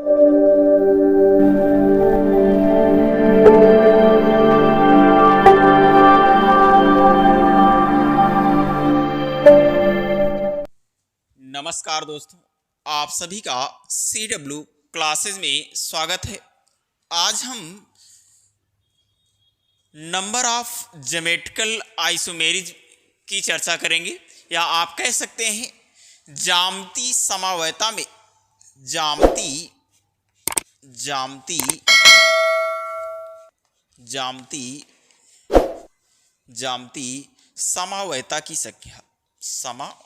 नमस्कार दोस्तों, आप सभी का CW क्लासेस में स्वागत है। आज हम नंबर ऑफ ज्योमेट्रिकल आइसोमेरिज की चर्चा करेंगे, या आप कह सकते हैं ज्यामितीय समवायता में ज्यामितीय ज्यामितीय ज्यामितीय ज्यामितीय समवायता की संख्या समवायता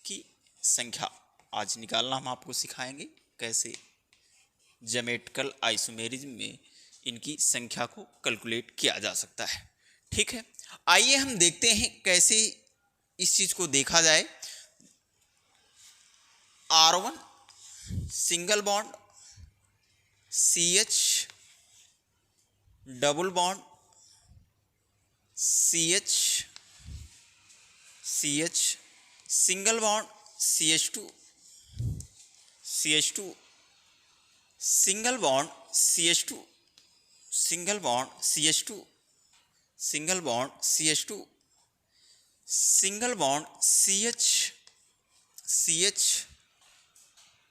की संख्या आज निकालना हम आपको सिखाएंगे। कैसे ज्योमेट्रिकल आइसोमेरिज्म में इनकी संख्या को कैलकुलेट किया जा सकता है। ठीक है, आइए हम देखते हैं कैसे इस चीज को देखा जाए। R1 single bond, CH double bond, CH single bond, CH2 single bond, CH2 single bond, CH2 single bond, CH2 single bond, CH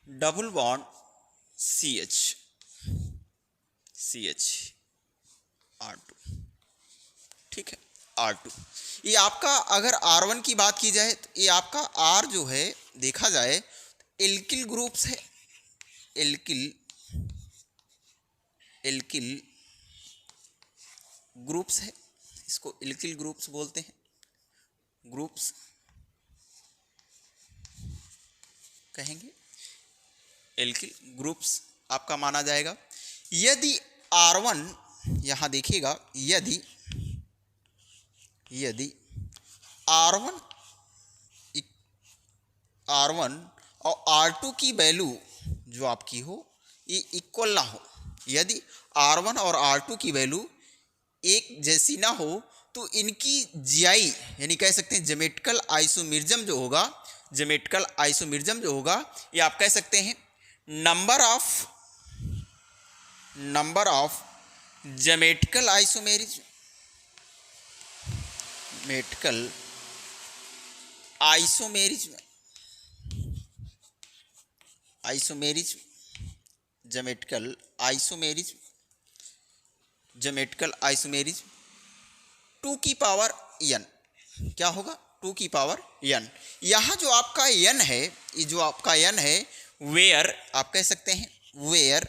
double bond, CH R2। ठीक है, R2। ये आपका अगर R1 की बात की जाए तो ये आपका R जो है देखा जाए एल्किल ग्रुप्स है। एल्किल ग्रुप्स है, इसको एल्किल ग्रुप्स बोलते हैं, ग्रुप्स कहेंगे, एल्किल ग्रुप्स आपका माना जाएगा। यदि R1 यहां देखिएगा, यदि R1 और R2 की वैल्यू जो आपकी हो ये इक्वल ना हो, यदि R1 और R2 की वैल्यू एक जैसी ना हो तो इनकी जीआई यानी कह सकते हैं ज्योमेट्रिकल आइसोमेरिज्म जो होगा, ज्योमेट्रिकल आइसोमेरिज्म जो होगा ये आप कह सकते हैं number of geometrical isomerism, geometrical isomerism 2 की पावर n। क्या होगा? 2 की पावर n। यहाँ जो आपका n है, ये जो आपका n है, वेयर आप कह सकते हैं where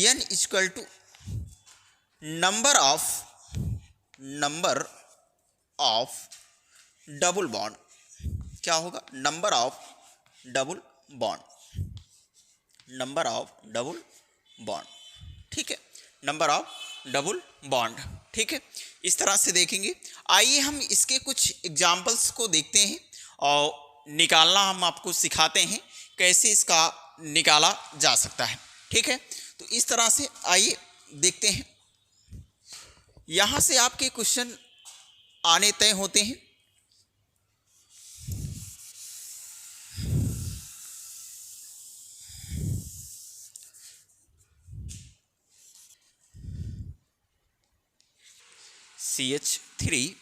n equal to number of double bond. क्या होगा? Number of double bond. ठीक है, नंबर ऑफ डबल बॉन्ड। ठीक है, इस तरह से देखेंगे। आइए हम इसके कुछ एग्जाम्पल्स को देखते हैं और निकालना हम आपको सिखाते हैं कैसे इसका निकाला जा सकता है। ठीक है, तो इस तरह से आइए देखते हैं। यहां से आपके क्वेश्चन आने तय होते हैं। CH3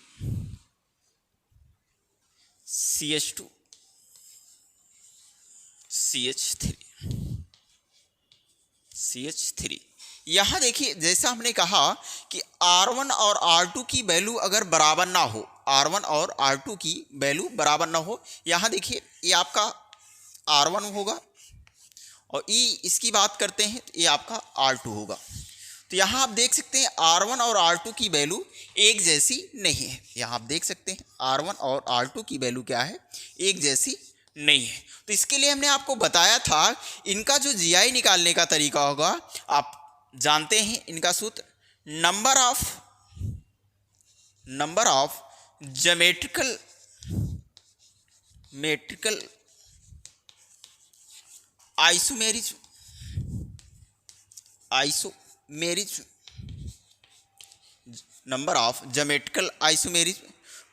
CH2 CH3। यहां देखिए, जैसा हमने कहा कि R1 और R2 की वैल्यू अगर बराबर ना हो, R1 और R2 की वैल्यू बराबर ना हो, यहां देखिए ये आपका R1 होगा और ये इसकी बात करते हैं तो ये आपका R2 होगा। तो यहाँ आप देख सकते हैं R1 और R2 की वैल्यू एक जैसी नहीं है। यहाँ आप देख सकते हैं R1 और R2 की वैल्यू क्या है, एक जैसी नहीं है। तो इसके लिए हमने आपको बताया था इनका जो जीआई निकालने का तरीका होगा, आप जानते हैं इनका सूत्र number of geometrical isomerism number of geometrical isomerism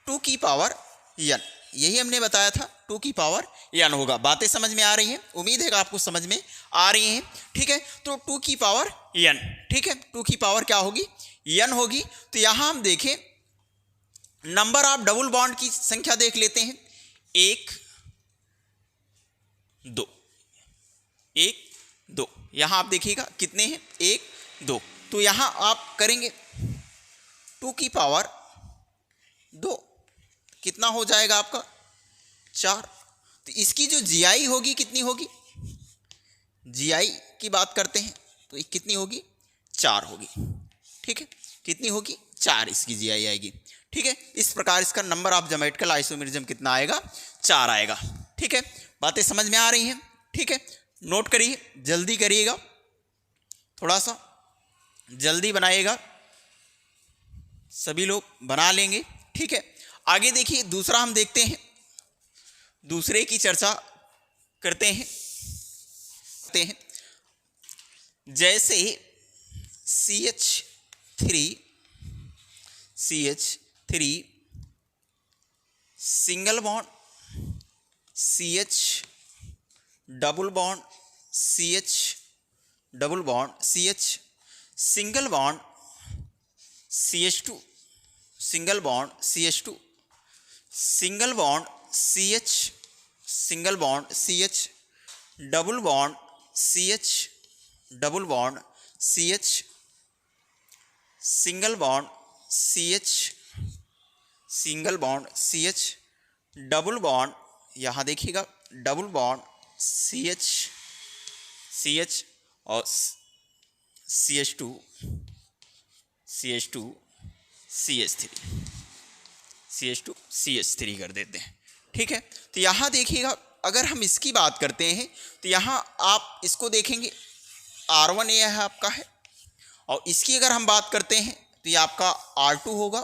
2 की पावर n, यही हमने बताया था 2 की पावर n होगा। बातें समझ में आ रही हैं? उम्मीद है कि आपको समझ में आ रही हैं। ठीक है, तो 2 की पावर n, ठीक है, 2 की पावर क्या होगी? n होगी। तो यहां हम देखें नंबर ऑफ डबल बॉन्ड की संख्या देख लेते हैं, 1 2, 1 2, यहां आप देखिएगा कितने हैं? 1 2। तो यहां आप करेंगे 2 की पावर 2, कितना हो जाएगा आपका? 4। तो इसकी जो जीआई होगी कितनी होगी? जीआई की बात करते हैं तो ये कितनी होगी? 4 होगी। ठीक है, कितनी होगी? 4 इसकी जीआई आएगी। ठीक है, इस प्रकार इसका नंबर ऑफ ज्योमेट्रिकल आइसोमेरिज्म कितना आएगा? 4 आएगा। ठीक है, बातें समझ में आ रही हैं? ठीक है, नोट करिए, जल्दी करिएगा, थोड़ा सा जल्दी बनाइएगा, सभी लोग बना लेंगे। ठीक है, आगे देखिए दूसरा हम देखते हैं, दूसरे की चर्चा करते हैं। जैसे CH3 single bond, CH double bond, CH double bond, CH single bond, CH2 single bond, CH2 single bond, CH single bond, CH double bond, CH double bond, CH single bond, CH single bond, CH double bond, यहाँ देखिएगा double bond, CH और CH2 CH3 कर देते हैं। ठीक है, तो यहाँ देखिएगा अगर हम इसकी बात करते हैं तो यहाँ आप इसको देखेंगे R1 ये है आपका है, और इसकी अगर हम बात करते हैं तो ये आपका R2 होगा,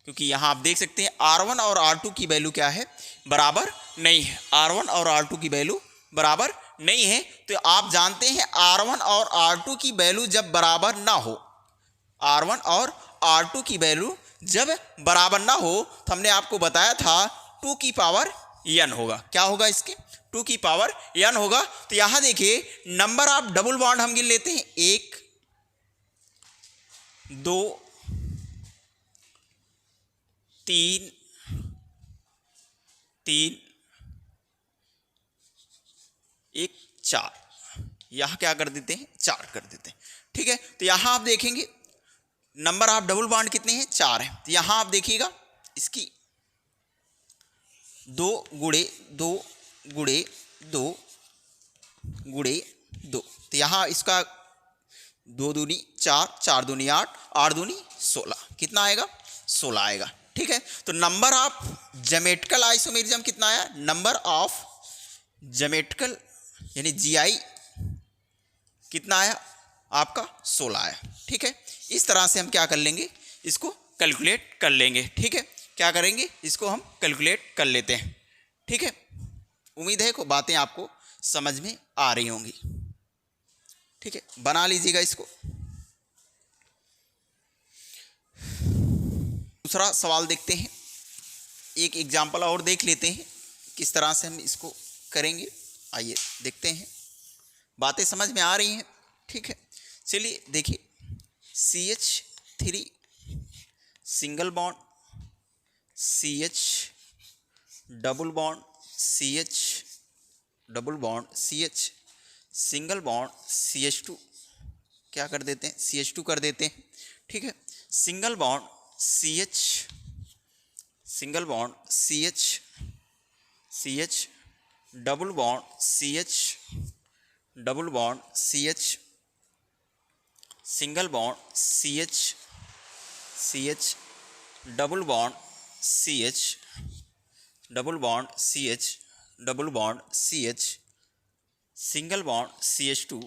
क्योंकि यहाँ आप देख सकते हैं R1 और R2 की वैल्यू क्या है? बराबर नहीं है। R1 और R2 की वैल्यू बराबर नहीं है। तो आप जानते हैं R1 और R2 की वैल्यू जब बराबर ना हो, R1 और R2 की वैल्यू जब बराबर ना हो तो हमने आपको बताया था 2 की पावर n होगा। क्या होगा इसके? 2 की पावर n होगा। तो यहां देखिए नंबर ऑफ डबल बॉन्ड हम गिन लेते हैं, 1 2 3 3 1 4, यहां क्या कर देते हैं? 4 कर देते हैं। ठीक है, तो यहां आप देखेंगे नंबर ऑफ डबल बॉन्ड कितने हैं? 4 हैं। तो यहां आप देखिएगा इसकी 2 गुणे 2 गुणे 2 गुणे 2, तो यहाँ इसका 2 दूनी 4, 4 दूनी 8, 8 दूनी 16, कितना आएगा? 16 आएगा। ठीक है, तो नंबर ऑफ ज्योमेट्रिकल आइसोमेरिज्म कितना आया? नंबर ऑफ ज्योमेट्रिकल यानी जीआई कितना आया आपका? 16 आया। ठीक है, इस तरह से हम क्या कर लेंगे? इसको कैलकुलेट कर लेंगे। ठीक है, क्या करेंगे? इसको हम कैलकुलेट कर लेते हैं। ठीक है, उम्मीद है को बातें आपको समझ में आ रही होंगी। ठीक है, बना लीजिएगा इसको। दूसरा सवाल देखते हैं, एक एग्जाम्पल और देख लेते हैं किस तरह से हम इसको करेंगे। आइए देखते हैं, बातें समझ में आ रही हैं? ठीक है, चलिए देखिए, CH3 single bond, CH double bond, CH double bond, CH single bond, CH2 क्या कर देते हैं? CH2 कर देते हैं। ठीक है, single bond CH single bond, CH double bond, CH double bond, CH single bond, CH double bond, CH double bond, CH double bond, CH single bond, CH2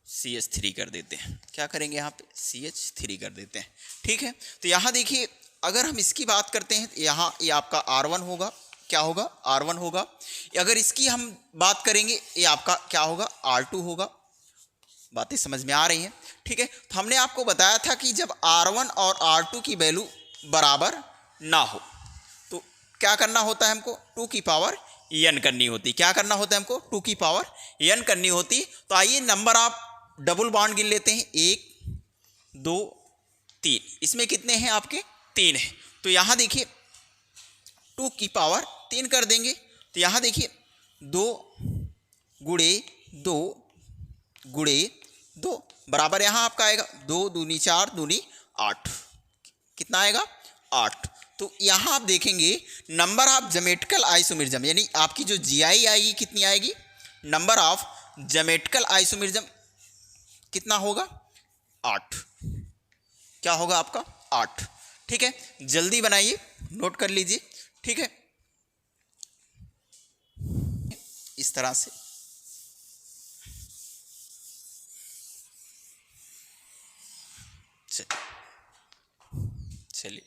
CH3 कर देते हैं। क्या करेंगे यहाँ पे? CH3 कर देते हैं। ठीक है, तो यहाँ देखिए अगर हम इसकी बात करते हैं तो यहाँ ये आपका R1 होगा। क्या होगा? R1 होगा। अगर इसकी हम बात करेंगे ये आपका क्या होगा? R2 होगा। बातें समझ में आ रही हैं? ठीक है, तो हमने आपको बताया था कि जब R1 और R2 की वैल्यू बराबर ना हो तो क्या करना होता है हमको? 2 की पावर n करनी होती। क्या करना होता है हमको? 2 की पावर n करनी होती। तो आइए नंबर आप डबल बॉन्ड गिन लेते हैं, 1 2 3। इसमें कितने हैं आपके? 3 हैं। तो यहाँ देखिए 2 की पावर 3 कर देंगे तो यहाँ देखिए 2 गुणे 2 गुणे 2 बराबर यहाँ आपका आएगा 2 दूनी 4 दूनी 8। कितना आएगा? 8। तो यहाँ आप देखेंगे नंबर ऑफ ज्योमेट्रिकल आइसोमेरिज्म यानी आपकी जो जीआई आएगी कितनी आएगी? नंबर ऑफ ज्योमेट्रिकल आइसोमेरिज्म कितना होगा? 8। क्या होगा आपका? 8। ठीक है, जल्दी बनाइए, नोट कर लीजिए। ठीक है, इस तरह से चलिए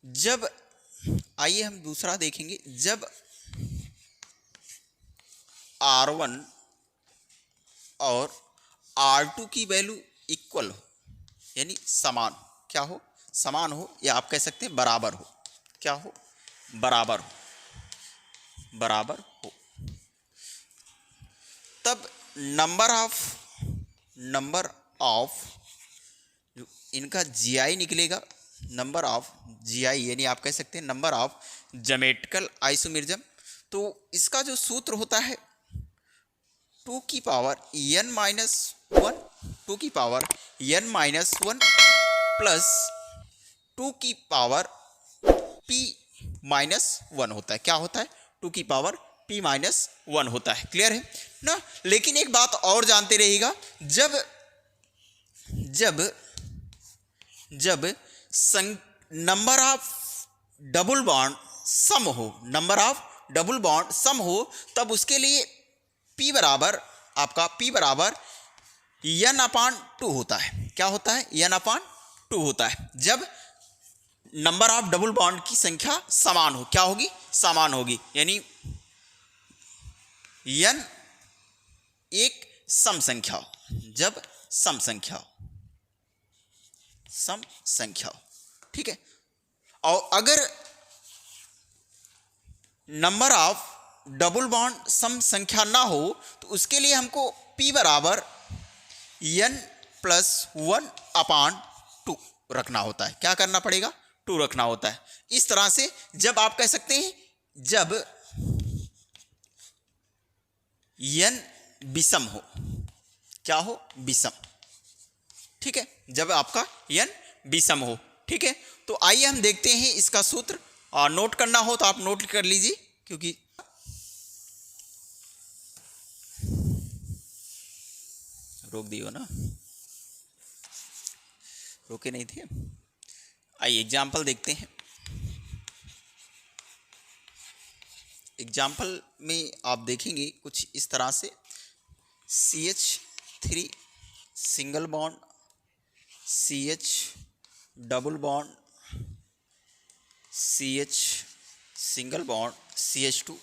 जब आइए हम दूसरा देखेंगे। जब R1 और R2 की वैल्यू इक्वल हो यानी समान, क्या हो? समान हो, या आप कह सकते हैं बराबर हो। क्या हो? बराबर हो। बराबर हो तब नंबर ऑफ जो इनका जीआई निकलेगा, नंबर ऑफ जीआई यानी आप कह सकते हैं नंबर ऑफ ज्योमेट्रिकल आइसोमेरिज्म। तो इसका जो सूत्र होता है 2 की पावर n माइनस 1, 2 की पावर n माइनस 1 प्लस 2 की पावर p माइनस 1 होता है। क्या होता है? 2 की पावर p माइनस 1 होता है। क्लियर है ना? लेकिन एक बात और जानते रहिएगा, जब जब जब नंबर ऑफ डबल बॉन्ड सम हो, नंबर ऑफ डबल बॉन्ड सम हो, तब उसके लिए p बराबर आपका p बराबर n/2 होता है। क्या होता है? n/2 होता है। जब नंबर ऑफ डबल बॉन्ड की संख्या समान हो, क्या होगी? समान होगी, यानी n एक सम संख्या हो। जब सम संख्या हो, सम संख्या हो, ठीक है। और अगर नंबर ऑफ डबल बॉन्ड सम संख्या ना हो तो उसके लिए हमको p बराबर n+1/2 रखना होता है। क्या करना पड़ेगा? 2 रखना होता है। इस तरह से जब आप कह सकते हैं जब n विषम हो, क्या हो? विषम। ठीक है, जब आपका n विषम हो। ठीक है, तो आइए हम देखते हैं इसका सूत्र। और नोट करना हो तो आप नोट कर लीजिए, क्योंकि रोक दियो ना, रोके नहीं थे। आइए एग्जाम्पल देखते हैं। एग्जाम्पल में आप देखेंगे कुछ इस तरह से CH3 single bond, CH double bond, CH single bond, CH2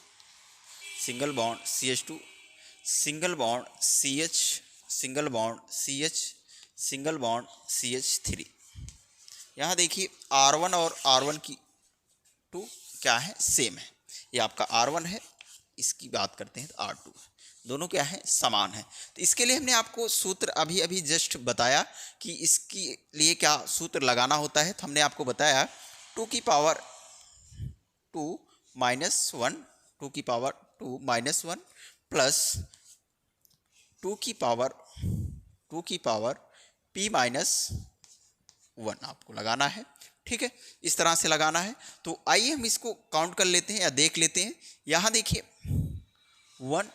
single bond, CH2 single bond, CH single bond, CH single bond, CH3। यहाँ देखिए R1 और R1 की 2 क्या है? सेम है। ये आपका R1 है, इसकी बात करते हैं तो R2, दोनों क्या है? समान है। तो इसके लिए हमने आपको सूत्र अभी अभी जस्ट बताया कि इसके लिए क्या सूत्र लगाना होता है। तो हमने आपको बताया 2 की पावर 2 माइनस 1, 2 की पावर 2 माइनस 1 प्लस 2 की पावर p माइनस 1 आपको लगाना है। ठीक है, इस तरह से लगाना है। तो आइए हम इसको काउंट कर लेते हैं या देख लेते हैं। यहाँ देखिए 1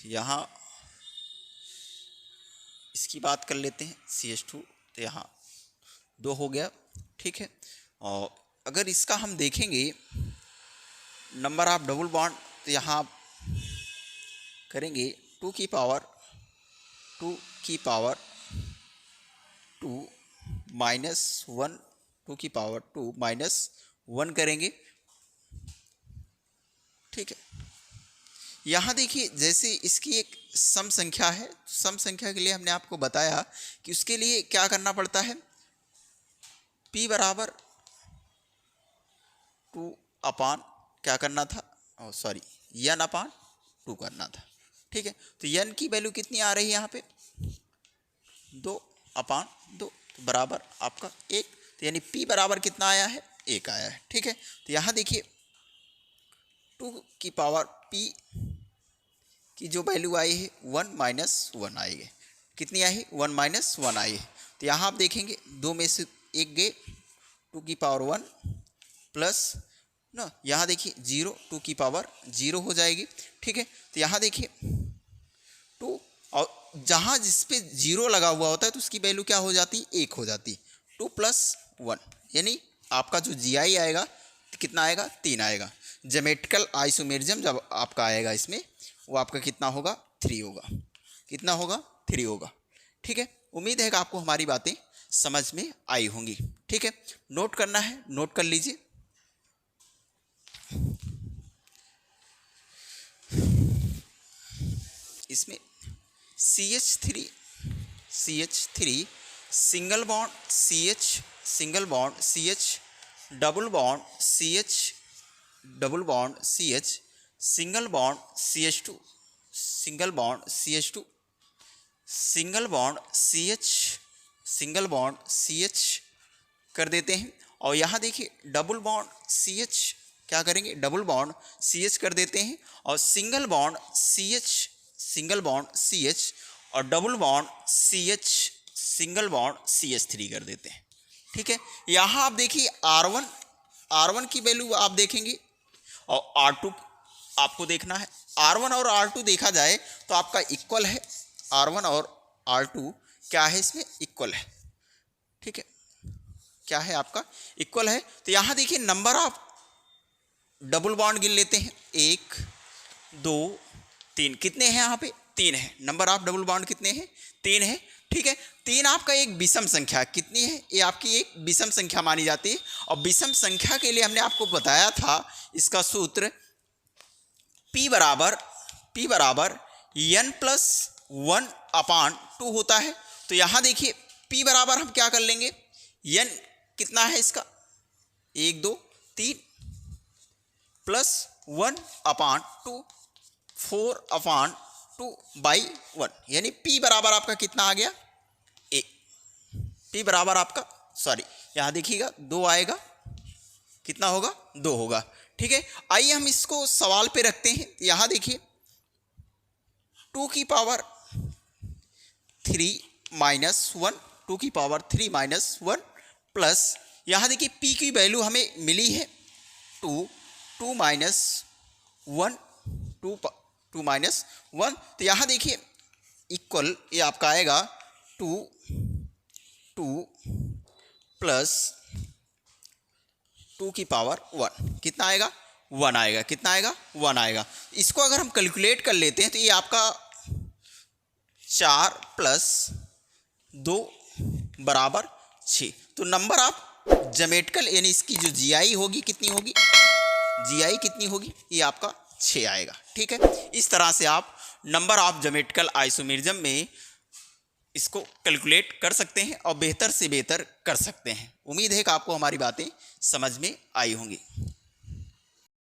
यहाँ इसकी बात कर लेते हैं CH2, तो यहाँ 2 हो गया। ठीक है, और अगर इसका हम देखेंगे नंबर ऑफ डबल बॉन्ड, तो यहाँ आप करेंगे 2 की पावर 2 माइनस 1, 2 की पावर 2 माइनस 1 करेंगे ठीक है। यहाँ देखिए जैसे इसकी एक सम संख्या है, सम संख्या के लिए हमने आपको बताया कि उसके लिए क्या करना पड़ता है, p बराबर 2 अपान क्या करना था, सॉरी n अपान 2 करना था। ठीक है, तो n की वैल्यू कितनी आ रही है यहाँ पे 2 अपान 2, तो बराबर आपका 1, तो यानी p बराबर कितना आया है 1 आया है। ठीक है, तो यहाँ देखिए 2 की पावर p की जो वैल्यू आई है 1 माइनस 1 आई है, कितनी आई है 1 माइनस 1 आई है। तो यहाँ आप देखेंगे दो में से एक गए, 2 की पावर 1 प्लस ना, यहाँ देखिए 0, 2 की पावर 0 हो जाएगी। ठीक है, तो यहाँ देखिए 2 और जहाँ जिस पे 0 लगा हुआ होता है तो उसकी वैल्यू क्या हो जाती है 1 हो जाती है, 2 प्लस 1 यानी आपका जो जी आई आएगा कितना आएगा 3 आएगा। ज्योमेट्रिकल आइसोमेरिज्म जब आपका आएगा इसमें वो आपका कितना होगा 3 होगा, कितना होगा 3 होगा। ठीक है, उम्मीद है कि आपको हमारी बातें समझ में आई होंगी। ठीक है, नोट करना है नोट कर लीजिए। इसमें CH3 single bond CH single bond CH double bond CH double bond CH single bond CH2 single bond CH2 single bond CH single bond CH कर देते हैं। और यहाँ देखिए डबल बॉन्ड CH क्या करेंगे डबल बॉन्ड CH कर देते हैं, और single bond CH single bond CH और double bond CH single bond CH3 कर देते हैं। ठीक है, यहाँ आप देखिए R1 की वैल्यू आप देखेंगे और R2 आपको देखना है। R1 और R2 देखा जाए तो आपका इक्वल है, R1 और R2 क्या है इसमें इक्वल है। ठीक है, क्या है आपका इक्वल है। तो यहाँ देखिए नंबर ऑफ डबल बॉन्ड गिन लेते हैं, 1 2 3, कितने हैं यहाँ पे 3 है, नंबर ऑफ डबल बॉन्ड कितने हैं 3 है। ठीक है, 3 आपका एक विषम संख्या कितनी है, ये आपकी एक विषम संख्या मानी जाती है। और विषम संख्या के लिए हमने आपको बताया था इसका सूत्र p बराबर n प्लस 1 अपान 2 होता है। तो यहाँ देखिए p बराबर हम क्या कर लेंगे, n कितना है इसका 1 2 3 प्लस 1 अपान 2 4 अपान 2 बाई 1, यानी p बराबर आपका कितना आ गया a, p बराबर आपका सॉरी यहाँ देखिएगा 2 आएगा, कितना होगा 2 होगा। ठीक है, आइए हम इसको सवाल पे रखते हैं। यहाँ देखिए 2 की पावर 3 माइनस 1, 2 की पावर 3 माइनस 1 प्लस यहाँ देखिए p की वैल्यू हमें मिली है 2 माइनस 1 2 माइनस 1, तो यहाँ देखिए इक्वल ये आपका आएगा 2 प्लस 2 की पावर 1, कितना आएगा 1 आएगा, कितना आएगा 1 आएगा। इसको अगर हम कैलकुलेट कर लेते हैं तो ये आपका 4 प्लस 2 बराबर 6, तो नंबर ऑफ ज्योमेट्रिकल यानी इसकी जो जीआई होगी कितनी होगी, जीआई कितनी होगी ये आपका 6 आएगा। ठीक है, इस तरह से आप नंबर ऑफ ज्योमेट्रिकल आइसोमेरिज्म में इसको कैलकुलेट कर सकते हैं और बेहतर से बेहतर कर सकते हैं। उम्मीद है कि आपको हमारी बातें समझ में आई होंगी।